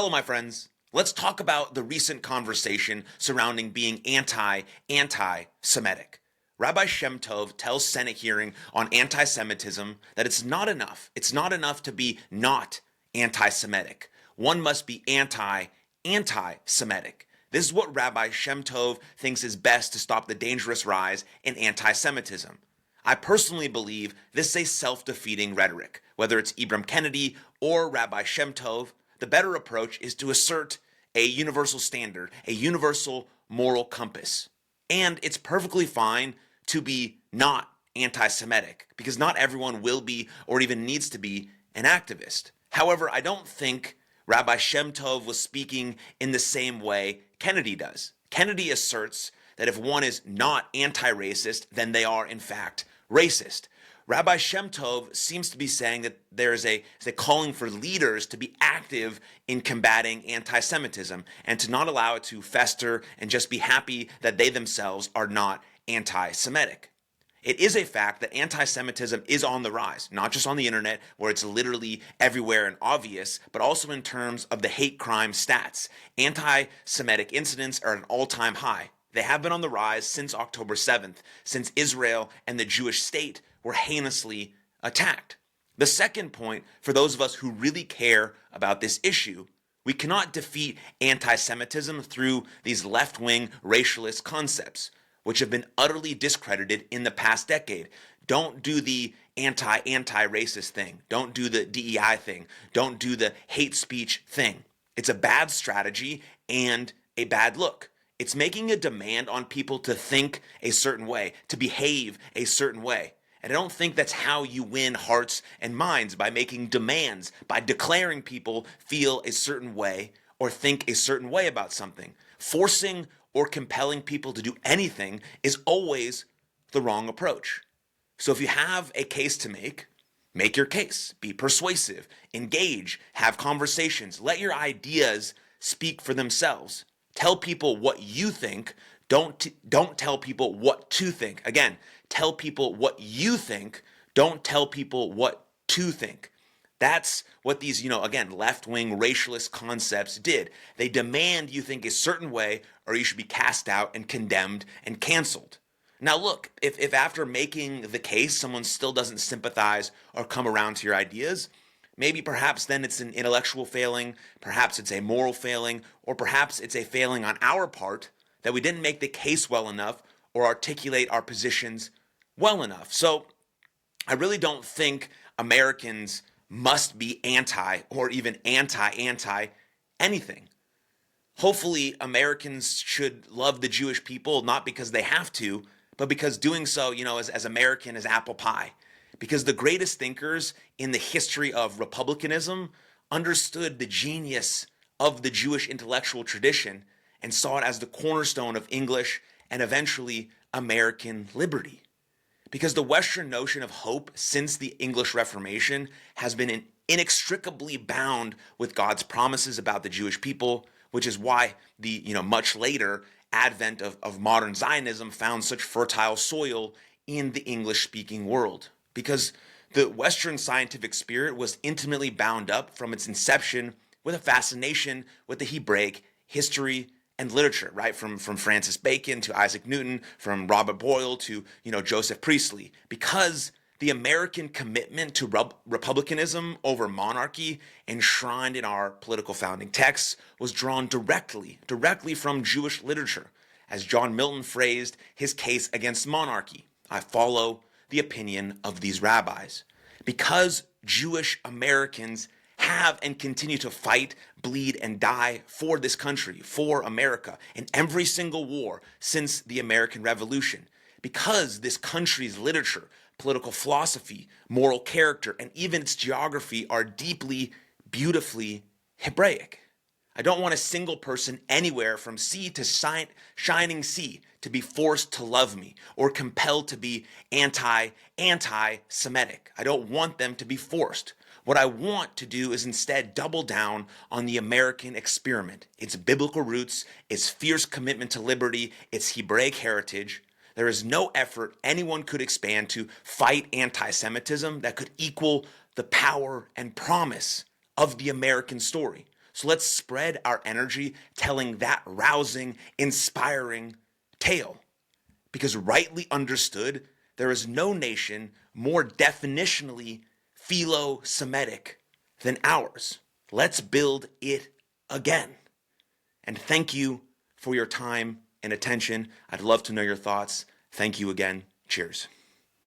Hello, my friends. Let's talk about the recent conversation surrounding being anti-Semitic. Rabbi Shem Tov tells Senate hearing on anti-Semitism that it's not enough. It's not enough to be not anti-Semitic. One must be anti-Semitic. This is what Rabbi Shem Tov thinks is best to stop the dangerous rise in anti-Semitism. I personally believe this is a self-defeating rhetoric. Whether it's Ibram Kennedy or Rabbi Shem Tov, the better approach is to assert a universal standard, a universal moral compass. And it's perfectly fine to be not anti-Semitic, because not everyone will be or even needs to be an activist. However, I don't think Rabbi Shem Tov was speaking in the same way Kennedy does. Kennedy asserts that if one is not anti-racist, then they are in fact racist. Rabbi Shem Tov seems to be saying that there is a calling for leaders to be active in combating anti-Semitism and to not allow it to fester and just be happy that they themselves are not anti-Semitic. It is a fact that anti-Semitism is on the rise, not just on the internet where it's literally everywhere and obvious, but also in terms of the hate crime stats. Anti-Semitic incidents are at an all-time high. They have been on the rise since October 7th, since Israel and the Jewish state were heinously attacked. The second point, for those of us who really care about this issue, we cannot defeat anti-Semitism through these left-wing racialist concepts, which have been utterly discredited in the past decade. Don't do the anti-racist thing. Don't do the DEI thing. Don't do the hate speech thing. It's a bad strategy and a bad look. It's making a demand on people to think a certain way, to behave a certain way. And I don't think that's how you win hearts and minds, by making demands, by declaring people feel a certain way or think a certain way about something. Forcing or compelling people to do anything is always the wrong approach. So if you have a case to make your case. Be persuasive, engage, have conversations, let your ideas speak for themselves. Tell people what you think. Don't tell people what to think. Again, tell people what you think. Don't tell people what to think. That's what these, again, left-wing racialist concepts did. They demand you think a certain way or you should be cast out and condemned and canceled. Now look, if after making the case someone still doesn't sympathize or come around to your ideas, maybe perhaps then it's an intellectual failing, perhaps it's a moral failing, or perhaps it's a failing on our part that we didn't make the case well enough or articulate our positions well enough. So I really don't think Americans must be anti or even anti anything. Hopefully Americans should love the Jewish people, not because they have to, but because doing so, is as American as apple pie. Because the greatest thinkers in the history of republicanism understood the genius of the Jewish intellectual tradition and saw it as the cornerstone of English and eventually American liberty. Because the Western notion of hope since the English Reformation has been inextricably bound with God's promises about the Jewish people, which is why the much later advent of modern Zionism found such fertile soil in the English-speaking world. Because the Western scientific spirit was intimately bound up from its inception with a fascination with the Hebraic history and literature, right? From Francis Bacon to Isaac Newton, from Robert Boyle to, Joseph Priestley. Because the American commitment to republicanism over monarchy enshrined in our political founding texts was drawn directly from Jewish literature. As John Milton phrased his case against monarchy, I follow the opinion of these rabbis. Because Jewish Americans have and continue to fight, bleed, and die for this country, for America, in every single war since the American Revolution. Because this country's literature, political philosophy, moral character, and even its geography are deeply, beautifully Hebraic. I don't want a single person anywhere from sea to shining sea to be forced to love me or compelled to be anti-Semitic. I don't want them to be forced. What I want to do is instead double down on the American experiment, its biblical roots, its fierce commitment to liberty, its Hebraic heritage. There is no effort anyone could expand to fight anti-Semitism that could equal the power and promise of the American story. So let's spread our energy telling that rousing, inspiring tale. Because rightly understood, there is no nation more definitionally philo-Semitic than ours. Let's build it again. And thank you for your time and attention. I'd love to know your thoughts. Thank you again. Cheers.